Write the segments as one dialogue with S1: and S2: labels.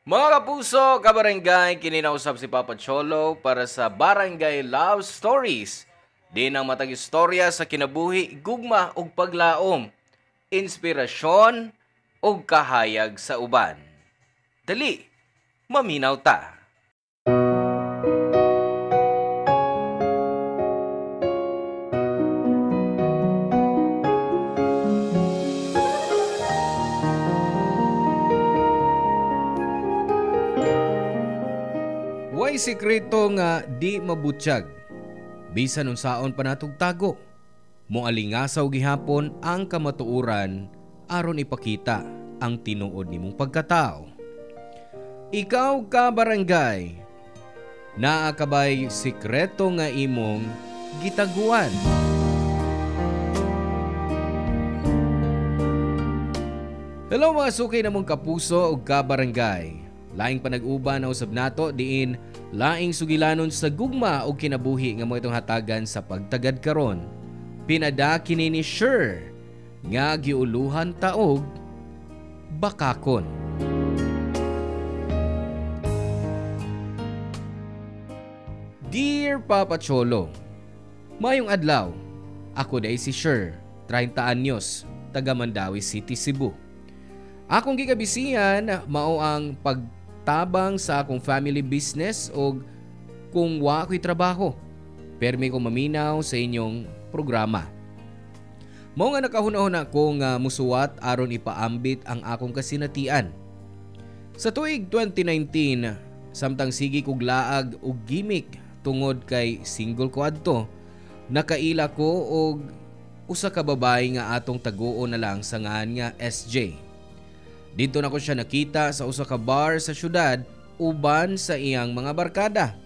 S1: Mga kapuso, kabarangay, kininausap si Papa Cholo para sa Barangay Love Stories. Di ang matag istorya sa kinabuhi, gugma ug paglaom, inspirasyon ug kahayag sa uban. Dali, maminaw ta. Way sikreto nga di mabutyag. Bisan unsaon pa natong tago. Moalingasaw gihapon ang kamatuoran aron ipakita ang tinuod nimong pagkatao. Ikaw ka barangay, naa kabay sikreto nga imong gitaguan. Hello mga sukay namong kapuso ug kabarangay. Laing panag-uban na usab nato diin laing sugilanon sa gugma o kinabuhi nga mo itong hatagan sa pagtagad karon. Pinada kini ni Sure nga giuluhan taog bakakon. Dear Papa Cholo, mayong adlaw. Ako day si Sure, 30 anyos, taga Mandawi City, Cebu. Akong gikabisihan mao ang pagtabang sa akong family business o kung wa ako'y trabaho. Permi ko maminaw sa inyong programa. Mao nga nakahuna-huna ko nga musuwat aron ipaambit ang akong kasinatian. Sa tuig 2019, samtang sige kog laag og gimik tungod kay single ko adto, nakaila ko og usa ka babae nga atong taguo na lang sa ngan nga SJ. Dito na ko siya nakita sa usa ka bar sa syudad uban sa iyang mga barkada.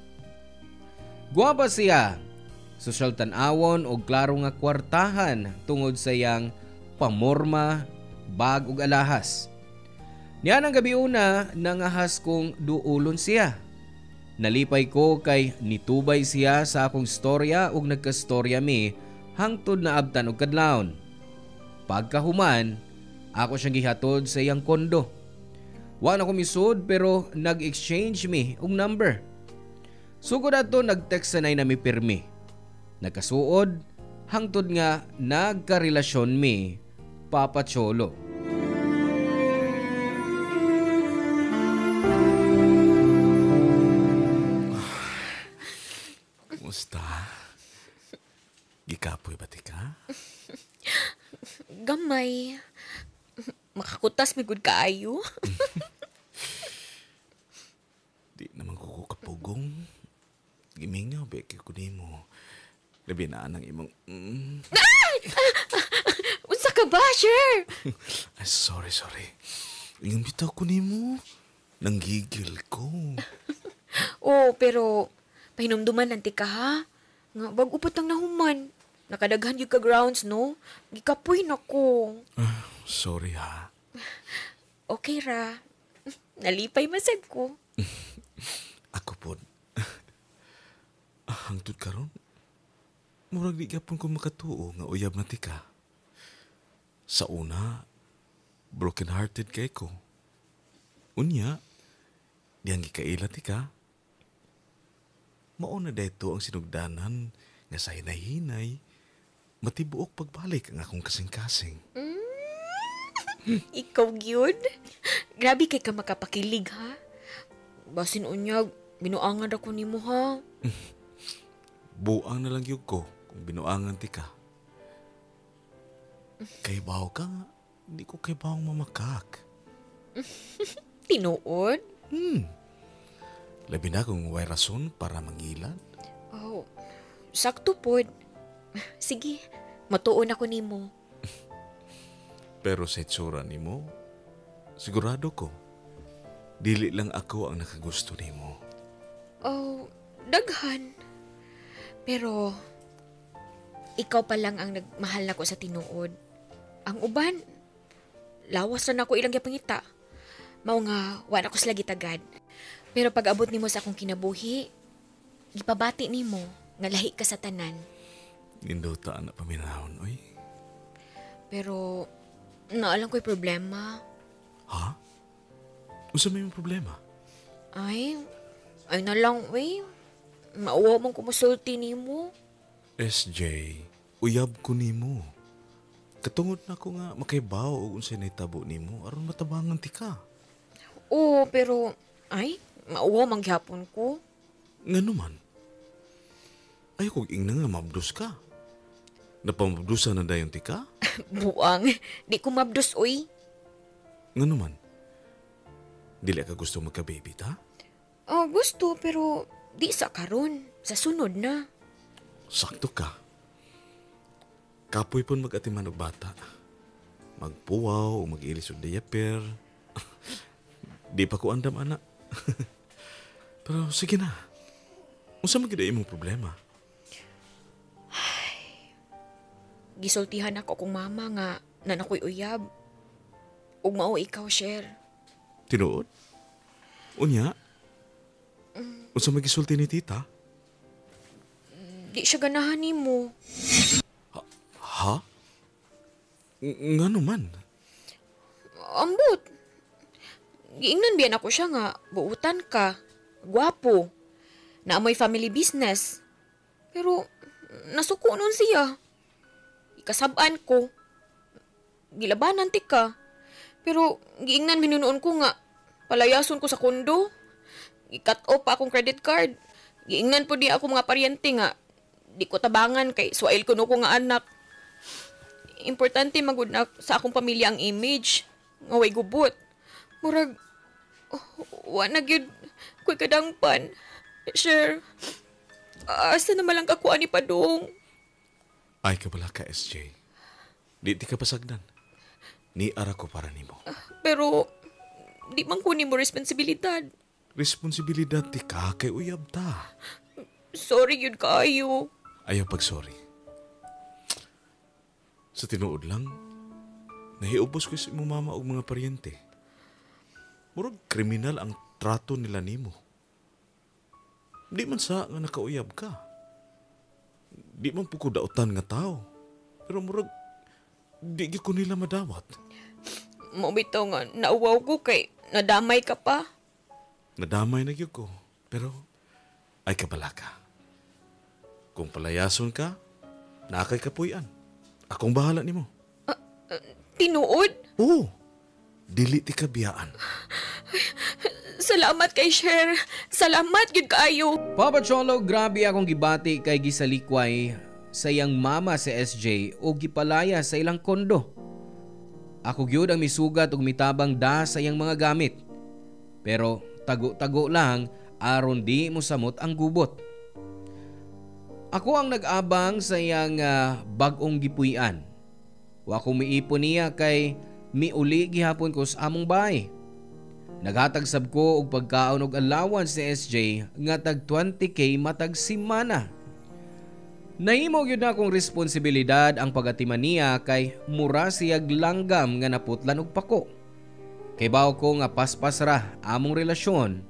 S1: Guwapa siya, sosyal tan-awon o klaro nga kwartahan tungod sa iyang pamorma, bag ug alahas. Niya nang gabi una nangahas kong duulon siya. Nalipay ko kay nitubay siya sa akong storya ug nagkastorya mi hangtod na abtan og kadlawon. Pagkahuman, ako siyang gihatod sa iyang kondo. Wa na ko misud pero nag-exchange mi og number. Sugod ato nag-text sanay na mi pirmi. Nagkasuod hangtod nga nagkarelasyon mi, Papa Cholo.
S2: Kumusta? Gikapoy ba ka?
S3: Gamay. Makakutas may good kaayo.
S2: Di naman ko kapugong. Gimingaw, beke ko di mo. Labi na ang imong...
S3: Unsa ka ba, sure?
S2: Ay, sorry. Yung bitaw ko ni mo. Nanggigil ko.
S3: Oh, pero pahinumduman nanti ka ha. Nga bago pa tang nahuman. Nakadaghan yung ka grounds, no? Gikapoy na ko.
S2: Sorry ha.
S3: Okay ra. Nalipay masag ko.
S2: Ako po. Hangtod karon. Murag di gapon ko makatuo nga uyab na tika. Sa una, broken-hearted kay ko. Unya, diyang gikaila tika. Mauna dayto ang sinugdanan nga sa hinay-hinay, matibuok pagbalik ang akong kasing-kasing.
S3: Ikaw gyud. Grabe kay ka makapakilig ha. Basin unyag, binuangan ako nimo ha.
S2: Buang na lang yun ko kung binuangan ti ka. Kay baw ka nga, di ko kay bawang mamakak.
S3: Tinuod?
S2: Labi na kung way rason para mangilan.
S3: Oh, sakto pod. Sige, matuon ako nimo.
S2: Pero sa itsura ni mo, sigurado ko, dili lang ako ang nakagusto ni mo.
S3: Oh, daghan. Pero, ikaw pa lang ang nagmahal nako sa tinuod. Ang uban, lawas na ako ilang yapangita. Mao nga, wala ko sila gitagad. Pero pag abot nimo sa akong kinabuhi, gipabati nimo nga lahi ka sa tanan.
S2: Nindutaan na paminahon, oy.
S3: Pero, naalang ko'y problema.
S2: Ha? Usa may problema?
S3: Ay, ay na lang, uy. Mauwa mong kumusulti ni mo.
S2: SJ, uyab ko nimo. Katungod na ko nga makaibaw o unsay naitabo nimo aron matabangan ti ka.
S3: Oo, pero, ay, mauwa mang gihapon ko.
S2: Ngano man? Ay kog ingna nga mabdus ka. Napamabdusan na dayon ti ka?
S3: Buang, di ko mabdos, uy.
S2: Ngano man? Dili ka gusto magka-baby ta?
S3: Oh, gusto, pero di sa karon. Sa sunod na.
S2: Sakto ka. Kapoy pon mag-atiman og bata. Magpuwaw o mag-ilis og diaper. Di pa ko andam, anak. Pero sige na. Unsa man gid imong problema?
S3: Gisultihan ako kung mama nga nanakoy uyab. Ug mao ikaw, share.
S2: Tinuod? Unya? Unsa magisulti ni tita?
S3: Di siya ganahan nimo.
S2: Ha? Ngano man?
S3: Ambot. Giingnan biyan ako siya nga buutan ka. Gwapo. Na amoy family business. Pero nasuko nun siya. Ikasabaan ko. Gilabanan ti ka. Pero giingnan minunoon ko nga palayason ko sa kondo. Gi-cut off pa akong credit card. Giingnan po di ako mga paryente nga di ko tabangan kay suwail ko no ko nga anak. Importante magud na sa akong pamilya ang image. Nga way gubot. Murag, wa na gyud ko'y kadangpan. Sure. Asa na malang kakuha ni Padong.
S2: Ay ka bala ka, SJ. Di ka pasagdan. Ni ara ko para nimo.
S3: Pero, di man kunin mo responsibilidad.
S2: Responsibilidad ti ka kay uyab ta.
S3: Sorry yun kayo.
S2: Ayaw pag-sorry. Sa tinuod lang, nahiubos ko sa imong mama og mga paryente. Murag kriminal ang trato nila nimo. Di man sa nga nakauyab ka. Di man po ko dautan nga tao. Pero murag, di ko nila madawat.
S3: Mabitaw nga, nauwaw ko kay nadamay ka pa.
S2: Nadamay na gyud ko. Pero, ay kabala ka. Kung palayason ka, nakay kapuyan. Akong bahala nimo.
S3: Tinuod?
S2: Oo. Dili ti kabiyaan.
S3: Salamat kay Cher. Salamat yun kayo.
S1: Papa Cholo, grabe akong gibati kay gisalikway sa iyang mama si SJ o gipalaya sa ilang kondo. Ako gyud ang misugat ug mitabang da sa iyang mga gamit. Pero tago-tago lang aron di mo samot ang gubot. Ako ang nag-abang sa iyang bag-ong gipuy-an. Wa ko miipon niya kay miuli gihapon ko sa among bahay. Naghatag sab ko og pagkaon og allowance ni SJ nga tag 20k matag simana. Nahimo gyud na akong responsibilidad ang pagatiman niya kay mura siyag langgam nga naputlan og pako. Kay bawo ko nga paspas ra among relasyon.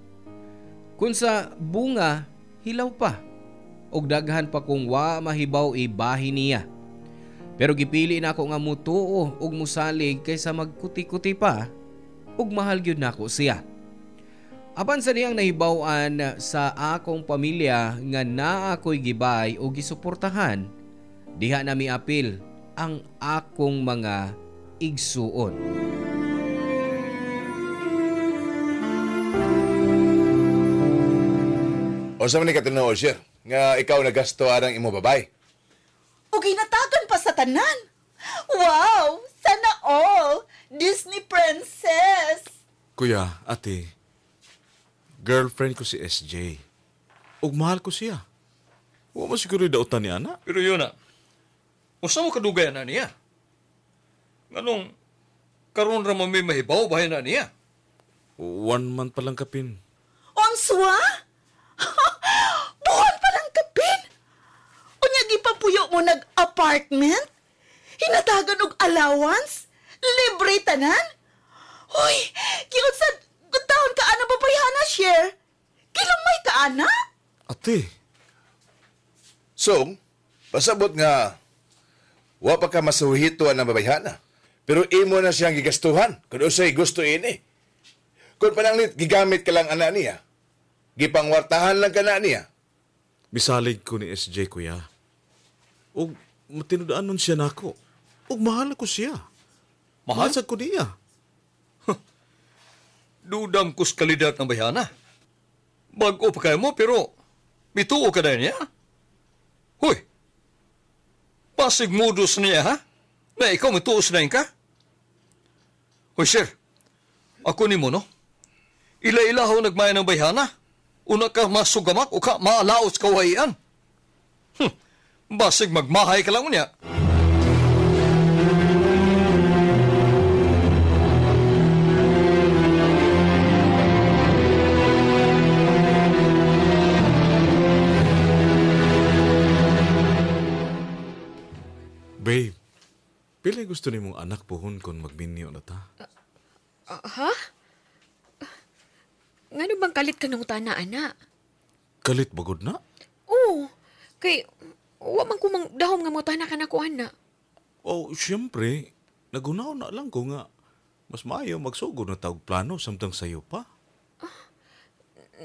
S1: Kun sa bunga hilaw pa og daghan pa kung wa mahibaw ibahin niya. Pero gipili na ako nga mutuo og musalig kaysa magkuti-kuti pa ug mahal gyud nako siya. Apan sa diyang nahibaw-an sa akong pamilya nga naa ako'y gibay o gisuportahan, diha na miapil ang akong mga igsuon.
S4: O sa man ni katunaw, sir, nga ikaw nagasto arang imo babay.
S5: O ginatagan pa sa tanan. Wow! Sana all! Disney princess!
S2: Kuya, ate, girlfriend ko si SJ. Ug mahal ko siya. Wa mo siguro dautan ni ana.
S6: Pero yun na, usa mo kadugayan na niya. Nganong, karon ra mo may mahibaw bahay na niya.
S2: 1 month pa lang kapin.
S5: Onswa? Buwan pa lang kapin? Unya gipapuyo mo nag-apartment? Hinatagan og allowance? Libre tanan? Hoy, kiyot sa gutahon ka ana babayhana, share? Kilamay ka ana?
S2: Ate,
S4: So, pasabot nga, wa pa ka masuhituan ng babayhana. Pero imo na siyang gigastuhan kung usay gusto ini. Kung pananglit, gigamit ka lang ana niya, Gipangwartahan lang ka na niya.
S2: Misalig ko ni SJ, kuya. O matinudaan nun siya nako. O mahal ko siya.
S6: Mahal?
S2: Mahal ko niya.
S6: Dudam kus kalidad ng bayana. Bago pa kayo mo, pero mituo ka na niya. Hoy! Pasig modus niya, ha? Na ikaw mituos na ka? Hoy, sir. Ako ni mo, no? Ila-ilahaw nagmaya ng bayana. Una ka masugamak o ka maalaos kawayan. Basig magmahay ka lang niya.
S2: Babe, pila gusto ni mong anak pohon kung magminyo na ta?
S3: Ha? Ngano bang kalit ka ng utana, ana?
S2: Kalit bagod na?
S3: Oo. Kay, wa man ko mang dahom nga mutana ka na ko, ana.
S2: O, siyempre, nagunaw na lang ko nga. Mas maayo magsugod na tawag plano samtang sayo pa.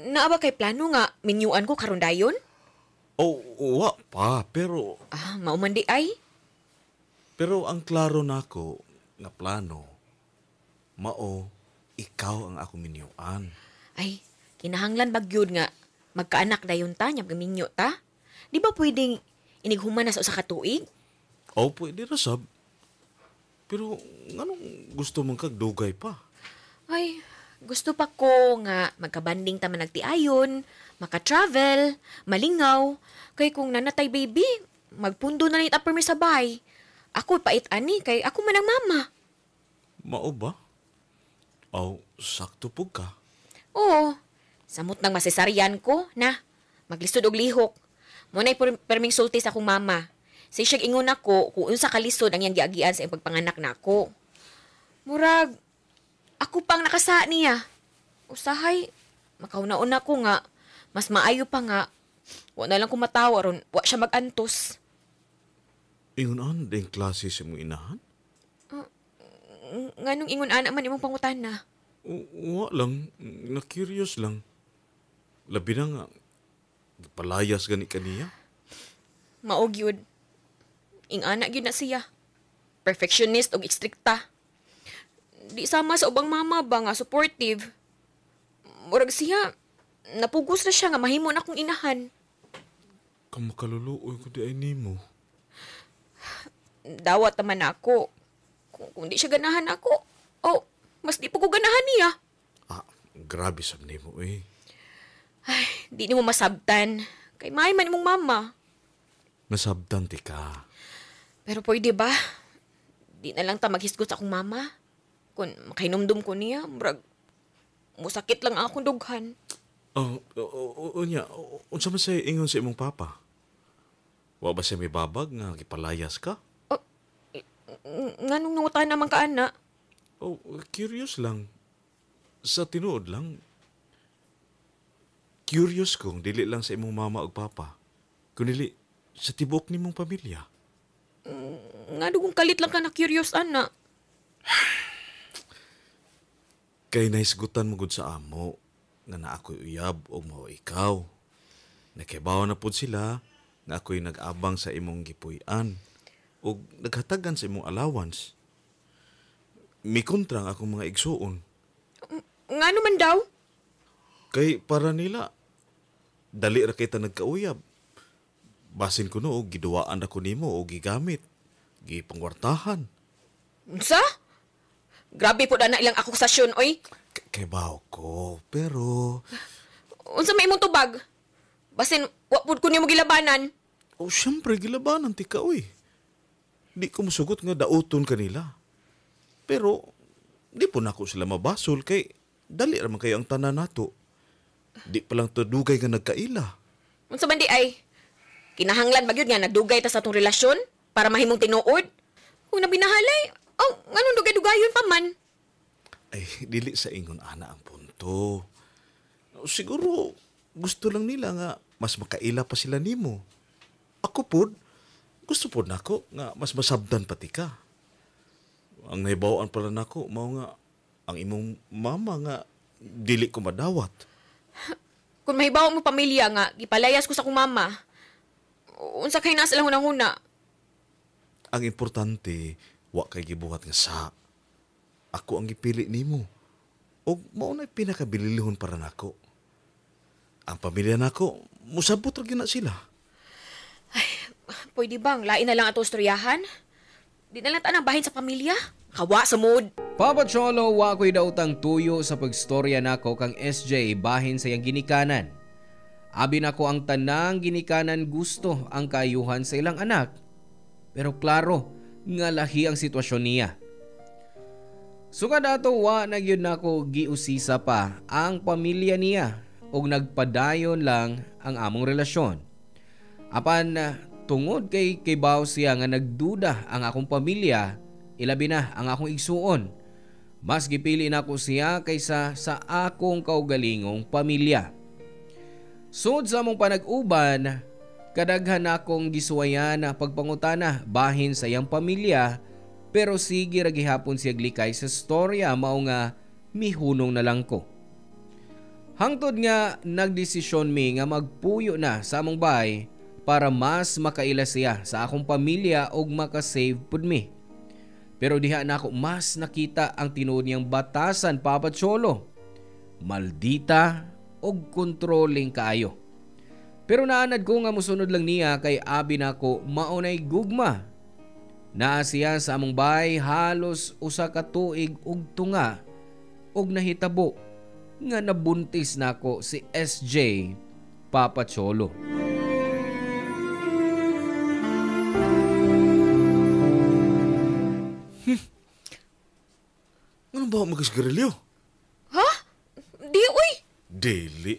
S3: Naa ba kay plano nga minyuan ko karon dayon?
S2: O, wa pa, pero
S3: Mao man di ay.
S2: Pero ang klaro nako nga plano, mao, ikaw ang ako minyuan.
S3: Ay, kinahanglan bagyod nga magkaanak dayon ta nya gaminyo ta. Di ba pwedeng inighuman na sa usa ka tuig?
S2: O, pwede ra sab. Pero, nganong gusto mong kagdugay pa?
S3: Ay, gusto pa ko nga magkabanding ta man nagtiayon, maka-travel, malingaw. Kay kung nanatay baby, magpundo na nit upper mi sabay. Ako pait ani kay ako man ang mama.
S2: Mao ba? O, sakto po ka.
S3: Oo. Samot nang masesaryan ko na maglisod og lihok. Munay perming sulti sa akong mama. Say siya ingon ako kung unsa kalisod ang iyang giagian sa iyang pagpanganak nako. Murag ako pang nakasa niya. Usahay makauna-una ko nga mas maayo pa nga wa na lang ko matawa ron wa siya magantos.
S2: Ingon an, ding klase sa mong inahan?
S3: Nganong ingon ana man imong pangutana?
S2: Wa lang, na-curious lang. Labi na nga, palayas gani kaniya.
S3: Maog yun. Ing-ana yun na siya. Perfectionist o ekstrikta. Di sama sa ubang mama ba nga supportive. Murag siya, napugos na siya nga mahimo na akong inahan.
S2: Kamakaluluoy ko di ay nimo.
S3: Dawat naman ako. Kung di siya ganahan ako, mas di pa ko ganahan niya.
S2: Grabe sab nimo eh.
S3: Ay, di ni mo masabtan. Kay may man imong mama.
S2: Nasabdan ti ka.
S3: Pero pwede ba? Di na lang ta maghisgot sa akong mama. Kung makahinumdum ko niya, murag, musakit lang ang akong dughan.
S2: Unya, unsa man say ingon sa imong papa? Wa ba siya may babag nga gipalayas ka?
S3: Nganong nangutan naman ka, ana?
S2: Oh, curious lang. Sa tinuod lang. Curious kung dili lang sa imong mama ug papa. Kung dili sa tibok nimong pamilya.
S3: Nga dugong kalit lang ka na curious, ana.
S2: Kay naisgutan mo gud sa amo nga na ako'y uyab o mao ikaw. Nakibaw na pud sila nga ako'y nag-abang sa imong gipuy-an o naghatagan sa imong allowance. May kontra ang akong mga igsuon.
S3: Nga naman daw?
S2: Kay para nila, dali ra kita nagkauyab. Basin ko no, giduwaan ako nimo o gigamit. Gipangwartahan.
S3: Unsa? Grabe po na ilang akusasyon, oy.
S2: Kay baw ko, pero...
S3: Unsa may imong tubag? Basin, wapod ko niyo mo gilabanan.
S2: Oh, siyempre, gilabanan ti ka, oy. Di ko musugot nga dauton kanila. Pero, di po na ako sila mabasol kay dali raman kayo ang tanan nato. Di pa lang to dugay nga nagkaila.
S3: Unsa man di ay? Kinahanglan ba gyud nga nagdugay ta sa atong relasyon para mahimong tinuod? Kung nabinahalay, nganong dugay-dugayon pa man?
S2: Ay, dili sa ingon ana ang punto. Siguro, gusto lang nila nga mas makaila pa sila nimo. Ako pod, gusto pod nako nga mas masabdan pati ka. Ang naibawaan pala nako, mao nga ang imong mama nga dili ko madawat.
S3: Kung mahibaw mo pamilya nga, gipalayas ko sa akong mama. Unsa kay nasa lang hunang-huna.
S2: Ang importante, wa kay gibuhat nga sa. Ako ang gipili nimo. O mao na pinakabililihon para nako. Ang pamilya nako, musabot ra gyud na sila.
S3: Pwede bang lain na lang ato istoryahan? Di na lang tanang bahin sa pamilya? Kawa sa mood.
S1: Papa Cholo, wa ko'y dautang tuyo sa pagstorya nako kang SJ bahin sa iyang ginikanan. Abi nako ang tanang ginikanan gusto ang kaayuhan sa ilang anak. Pero klaro nga lahi ang sitwasyon niya. Sukad ato wa na gyud nako giusisa pa ang pamilya niya ug nagpadayon lang ang among relasyon. Apan tungod kay baw siya nga nagduda ang akong pamilya, ilabi na ang akong igsuon. Mas gipili nako siya kaysa sa akong kaugalingong pamilya. Sud sa among panag-uban, kadaghan akong gisuwayan na pagpangutana bahin sa iyang pamilya, pero sige ra gihapon siya glikay sa storya mao nga mihunong na lang ko. Hangtod nga nagdesisyon mi nga magpuyo na sa among bahay para mas makaila siya sa akong pamilya ug makasave pud mi. Pero diha na ako mas nakita ang tinuod niyang batasan, Papa Cholo. Maldita og controlling kaayo. Pero naanad ko nga musunod lang niya kay abi nako maunay gugma. Naa siya sa among bahay halos usa ka tuig ug tunga ug nahitabo nga nabuntis nako si SJ, Papa Cholo.
S2: Ano ba magasigarilyo?
S3: Ha? Di, uy!
S2: Dili.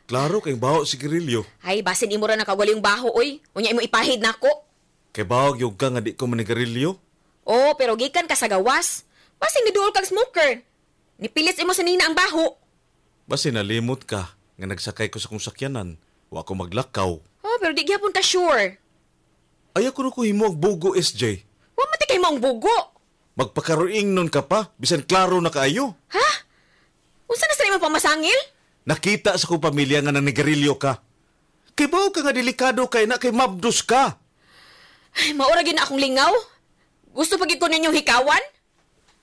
S2: Klaro kay baho sigarilyo.
S3: Ay, basin imo ra na kawali yung baho, uy. Unya imo ipahid nako.
S2: Kay baho gyud ka nga di ko manigarilyo.
S3: Oh, pero gikan ka sa gawas. Basin niduol kang smoker. Nipilis imo sa nina ang baho.
S2: Basi nalimot ka nga nagsakay ko sa kong sakyanan. Wa ko maglakaw.
S3: Oh, pero di gyapon ta sure.
S2: Ay ako na ko himo og bugo, SJ.
S3: Wa man ti kay mo ang bugo.
S2: Magpakaroing nun ka pa, bisan klaro na kaayo.
S3: Ha? Unsa na sa imo pamasangil?
S2: Nakita sa kong pamilya nga nanigarilyo ka. Kay bawo ka nga delikado kay na kay mabdos ka.
S3: Ay, maura gyud na akong lingaw. Gusto pagid ko ninyong hikawan?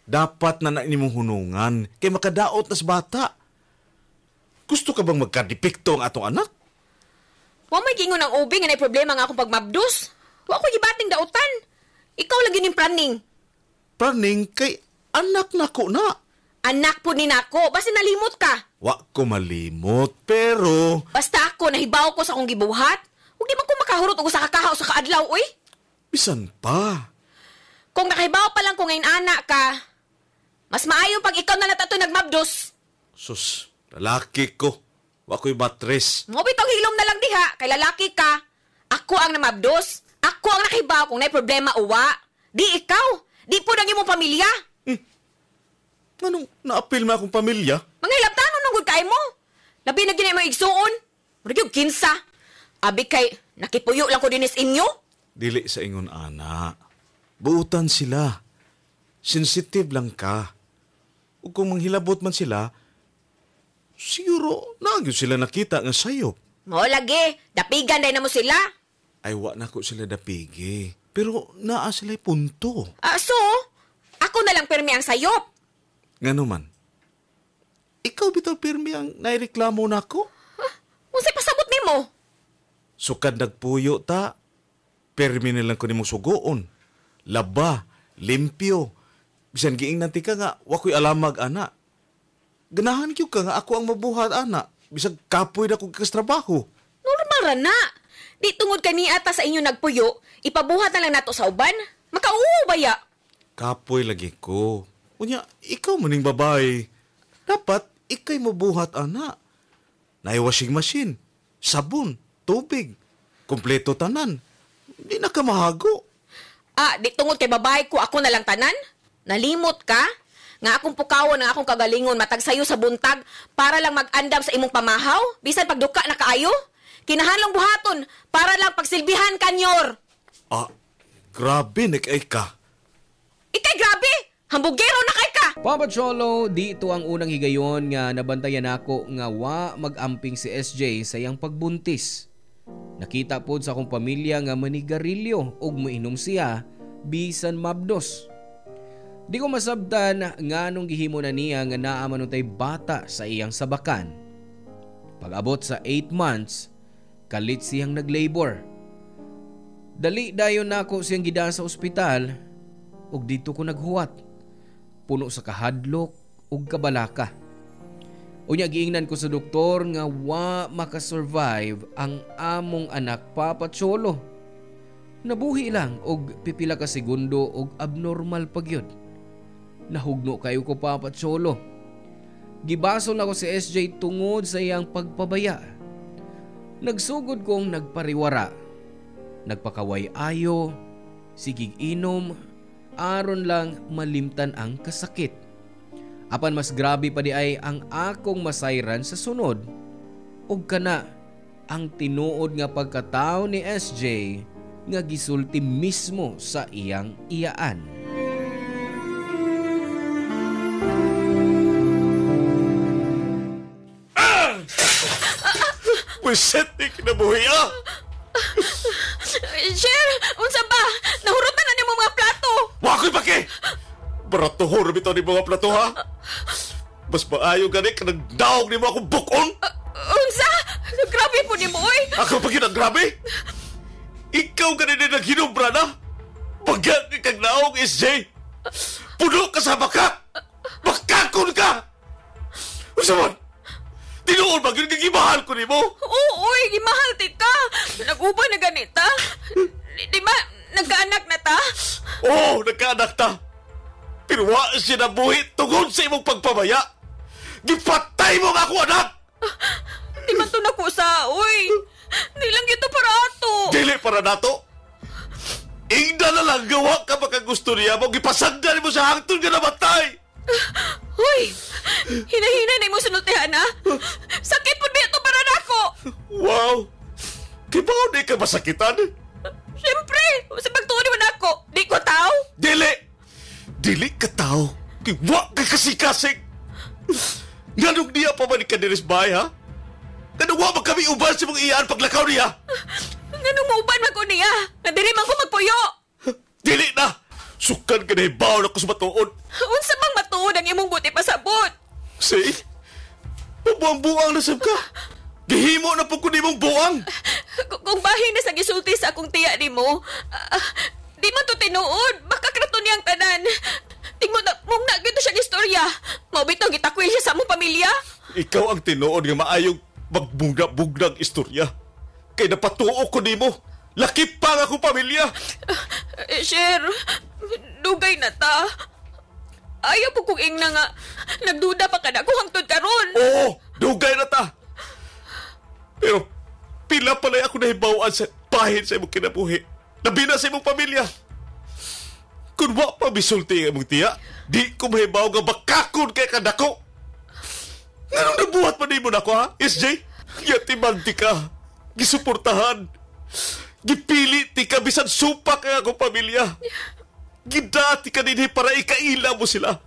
S2: Dapat na nimong hunungan kay makadaot nas bata. Gusto ka bang magkadepekto ang atong anak?
S3: Wa may gingon ang ubing nga nay problema nga akong pagmabdos. Wa ko gibating dautan. Ikaw lang gyud ning planning.
S2: Praning kay anak nako na.
S3: Anak po ni nako, basta nalimot ka.
S2: Wa ko malimot, pero...
S3: Basta ako, nahibaw ko sa akong gibuhat. Huwag di man ko makahurot o sa kakahaw sa kaadlaw, uy.
S2: Bisan pa.
S3: Kung nakahibaw pa lang ko ngayon anak ka, mas maayo pag ikaw na natato nagmabdos.
S2: Sus, lalaki ko. Wa ko'y matres.
S3: Mo bitong hilom na lang diha, kay lalaki ka. Ako ang namabdos. Ako ang nakahibaw kung na'y problema uwa. Di ikaw. Di po nang imong pamilya.
S2: Anong naapil mo akong pamilya?
S3: Mga hilabtanon nung kay mo. Labi na ginay mo igsuon. Murag kinsa. Abi kay, nakipuyo lang ko dinis inyo.
S2: Dili sa ingon, ana. Buutan sila. Sensitive lang ka. O kung manghilabot man sila, siguro nagyo sila nakita nga sayop.
S3: Mo lagi, dapigan day na mo sila.
S2: Ay, wa na ko sila dapigi. Pero naa sila'y punto.
S3: So, ako na lang pirmi ang sayop.
S2: Nga naman, ikaw bitaw pirmi ang naireklamo na ako?
S3: Unsay pasabot nimo?
S2: Sukad nagpuyo ta, pirmi nilang ko nimong sugoon. Laba, limpyo. Bisan giing nanti ka nga, wako'y alamag, ana. Ganahan kyo ka nga ako ang mabuhat, ana. Bisag kapoy na kong kastrabaho.
S3: Normal ra na. Di tungod kani ata sa inyo nagpuyo, ipabuhat na lang nato sa uban. Makauo baya.
S2: Kapoy lagi ko. Unya, ikaw maning babae. Dapat, ikay mabuhat, ana. Nay washing machine, sabon, tubig, kompleto tanan. Di na ka mahago.
S3: Di tungod kay babae ko, ako na lang tanan? Nalimot ka? Nga akong pukawon ang akong kagalingon matag sayo sa buntag para lang mag-andam sa imong pamahaw? Bisan pagduka na kaayo? Kinahanlang buhaton para lang pagsilbihan kanyor.
S2: Grabe, nag-ay ka.
S3: Ikay grabe! Hambugero na kay ka!
S1: Papa Cholo, dito ang unang higayon nga nabantayan ako nga wa magamping si SJ sa iyang pagbuntis. Nakita pod sa akong pamilya nga manigarilyo ug moinom siya bisan mabdos. Di ko masabtan nga nung gihimo na niya nga naa man untay bata sa iyang sabakan. Pag-abot sa 8 months, kalit siyang naglabor. Dali dayon nako siyang gidaan sa ospital ug dito ko naghuwat. Puno sa kahadlok ug kabalaka. Unya giingnan ko sa doktor nga wa makasurvive ang among anak, Papa Cholo. Nabuhi lang og pipila ka segundo og abnormal pagyud. Nahugno kayo ko, Papa Cholo. Gibasol ako si SJ tungod sa iyang pagpabaya. Nagsugod kong nagpariwara. Nagpakaway ayo, sigig inom, aron lang malimtan ang kasakit. Apan mas grabe pa di ay ang akong masayran sa sunod. Ug kana ang tinuod nga pagkatao ni SJ nga gisulti mismo sa iyang iyaan.
S2: Wiset ni kinabuhi ah!
S3: Sir, unsa ba? Nahurutan na nimo mga plato.
S2: Wako'y pake! Baratuhor bitaw ni mga plato ha? Mas maayo gani ka nagdaog ni mo akong bukon?
S3: Unsa? Grabe po nimo, oy.
S2: Ako pa grabe? Ikaw gani na naghinubra na? Bagat ni kang naong SJ! Puno ka sa baka! Bakakon ka! Usaman! Tinuon ba? Gimahal ko ni mo?
S3: Oo, oy, gimahal ti ka. Nag-uba na ganita. Di ba, nagkaanak na ta?
S2: Oo, nagkaanak ta. Pero wa siya nabuhi tungod sa imong pagpabaya. Gipatay mo nga ako, anak!
S3: Di man to nakusa, oy. Di lang ito para ato.
S2: Dili para nato. Ingda na lang gawa ka baka gusto niya mo. Gipasagdan mo sa hangtod nga namatay.
S3: Hoy, hinahinay na mo sunultihan, ha? Sakit po ba ito para nako?
S2: Wow! Kibaw di ka masakitan?
S3: Siyempre, sa pagtuon mo na ako, di ko tao.
S2: Dili! Dili ka tao. Kiwa ka kasi-kasing. Ganong niya pa man ikadiris bahay, ha? Ganong wa ba kami uban sa mga iyaan paglakaw niya?
S3: Ganong mauban man ko niya? Nadiri man ko magpuyo.
S2: Dili na! Sukan ka na hibaw na ko sa matuod.
S3: Unsa bang matuod ang imong buti pasabot?
S2: See? Mabuang-buang na sab ka. Gihimo na po ko ni mong buang.
S3: Kung bahin na sa gisulti sa akong tiya ni mo, di man to tinuod. Baka krato niyang tanan. Tingmo na, mong nagito siyang istorya. Maubitong gitakwil siya sa among pamilya.
S2: Ikaw ang tinuod nga maayong magbugna-bugnang istorya. Kay napatuo ko ni mo. Laki pa nga akong pamilya.
S3: Sir, dugay na ta. Ayaw po kong ingna nga. Nagduda pa ka na kung hangtod karon.
S2: Oo, dugay na ta. Pero pila pala ako nahibawaan sa bahin sa imong kinabuhi. Labi na sa imong pamilya. Kung wa pa bisulti ang imong tiya, di ko mahibaw nga bakakon kay kadako. Nga nabuhat pa ni mo na ko, ha, SJ? Yatiman ti ka. Gisuportahan. Gipili ti ka bisan supak ang akong pamilya. Gidati ka din para ikaila mo sila.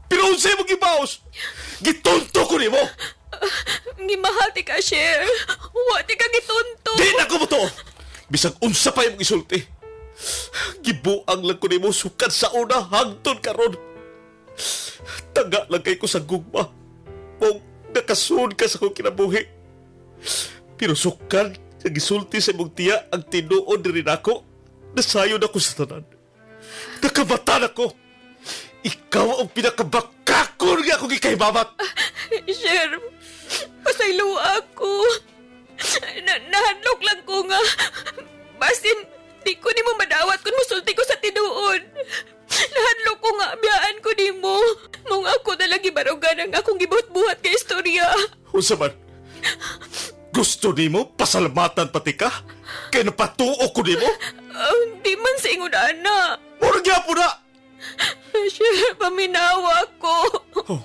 S2: Pero unsay mo gibaos? Gitonto ko ni mo.
S3: Gimahal ti ka, Sher. Wa ti ka gitunto.
S2: Di na ko mo to. Bisag unsa pa yung isulti. Gibuang lang ko ni mo sukat sa una hangtod karon. Taga lang kay ko sa gugma. Mong nakasun ka sa kong kinabuhi. Pero sukat sa gisulti sa imong tiya ang tinuod rin ako. Nasayon ako sa tanan. Nakamatan ako. Ikaw ang pinakabakakon nga akong ikahimamat.
S3: Sher, pasaylo ako. Nahadlok lang ko nga. Basin, di ko ni mo madawat kung musulti ko sa tinuod. Nahadlok ko nga, biyaan ko ni mo. Mong ako talagi barugan ang akong gibuhat-buhat kay istorya.
S2: Unsa man? Gusto ni mo pasalamatan pati ka? Kaya napatuo ko ni mo?
S3: Di man sa ingon, ana.
S2: Murag po na!
S3: Sher, paminawa ko.
S2: Oh.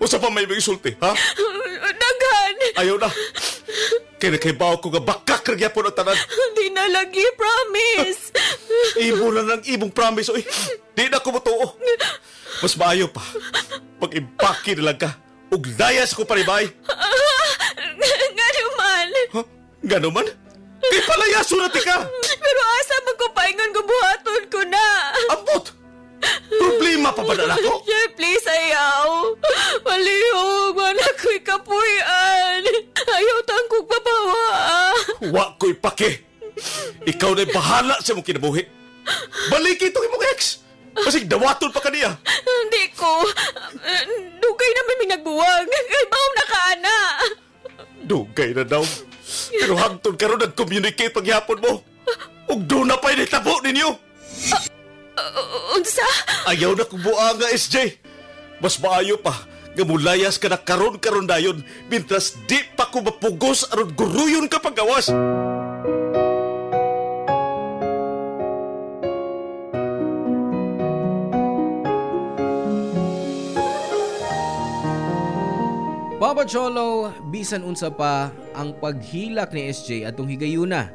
S2: Unsa pa may isulti, ha?
S3: Daghan.
S2: Ayaw na. Kaya nakibaw ko nga bakak na gyapon ang tanan.
S3: Di na lagi, promise.
S2: Imo lang ang imong promise, oy. Di na ko mutuo. Mas maayo pa. Pag-impake na lang ka. Ug layas ko paribay.
S3: Nga naman.
S2: Ha? Gano man? Kay palayaso na tika.
S3: Pero asa magkupaingon ko buhaton ko na.
S2: Ambot! Problema pa ba na ako?
S3: Sir, please, ayaw. Malihog, wala ko'y kapuyan. Ayaw tangkog papawa.
S2: Wa ko'y pake. Ikaw na'y bahala sa mong kinabuhi. Balik itong imong ex. Masig dawaton pa kaniya.
S3: Hindi ko. Dugay naman may nagbuwag. Kay baw na ka, ana.
S2: Dugay na daw. Pero hangtod karon nag-communicate paghihapon mo. Ug doon na pa'y nitabo ninyo.
S3: Unsa?
S2: Ayaw na kubuha nga, SJ. Mas maayo pa nga mulayas ka na karon dayon mintras di pa ko mapugos aron guruyon ka paggawas.
S1: Papa Cholo, bisan unsa pa ang paghilak ni SJ atong higayuna.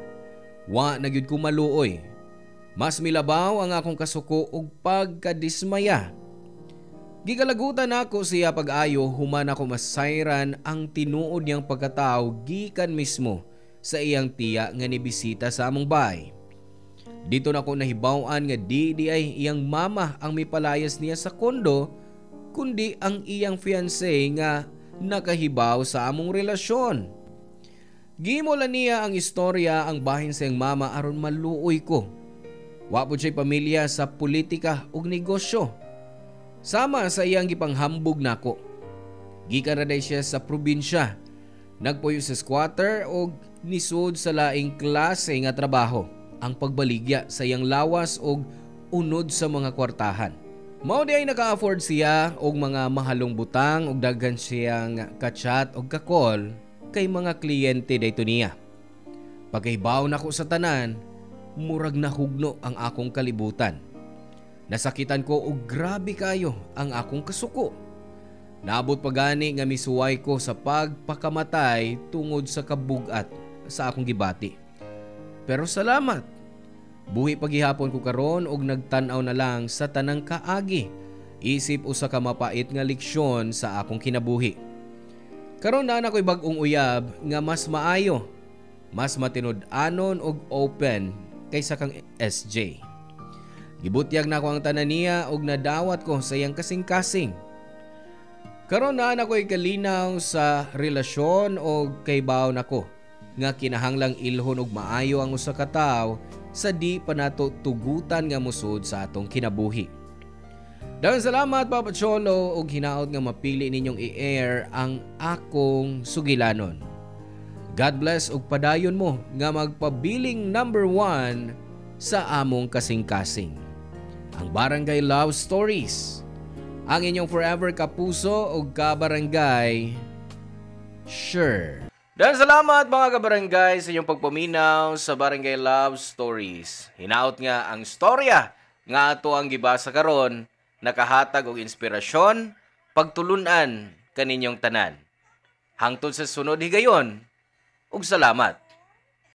S1: Wa na gyud ko maluoy. Mas milabaw ang akong kasuko ug pagkadismaya. Gigalagutan ako siya pag-ayo human ako masayran ang tinuod niyang pagkatao gikan mismo sa iyang tiya nga nibisita sa among bahay. Dito na ko nahibaw-an nga di ay iyang mama ang mipalayas niya sa kondo kundi ang iyang fiancé nga nakahibaw sa among relasyon. Gimola niya ang istorya ang bahin sa iyang mama aron maluoy ko. Wa po siya'y pamilya sa politika ug negosyo. Sama sa iyang gipanghambog nako. Gikan ra day siya sa probinsya. Nagpuyo sa squatter ug nisud sa laing klase nga trabaho. Ang pagbaligya sa iyang lawas ug unod sa mga kwartahan. Mao di ay naka-afford siya og mga mahalong butang ug daghan siyang ka-chat ug ka-call kay mga kliyente dayto niya. Pagkahibaw nako sa tanan, murag nahugno ang akong kalibutan. Nasakitan ko og grabe kayo ang akong kasuko. Naabot pa gani nga misuway ko sa pagpakamatay tungod sa kabugat sa akong gibati. Pero salamat. Buhi paghihapon ko karon og nagtan-aw na lang sa tanang kaagi. Isip usa ka mapait nga leksyon sa akong kinabuhi. Karon na ako'y bag-ong uyab nga mas maayo, mas matinud-anon og open kaysa kang SJ. Gibutyag na ko ang tanan niya og nadawat ko sa iyang kasing-kasing. Karon na ako'y kalinaw sa relasyon og kaybaw nako nga kinahanglang ilhon og maayo ang usa ka tawo sa di pa nato tugutan nga musud sa atong kinabuhi. Daghang salamat Papa Cholo og hinaot nga mapili ninyong i-air ang akong sugilanon. God bless ug padayon mo nga magpabiling number 1 sa among kasing-kasing. Ang Barangay Love Stories. Ang inyong forever kapuso ug kabarangay, Sure. Dan salamat mga kabarangay sa inyong pagpaminaw sa Barangay Love Stories. Hinaot nga ang storya nga ato ang gibasa karon nakahatag og inspirasyon, pagtulunan kaninyong tanan. Hangtod sa sunod higayon, ug salamat.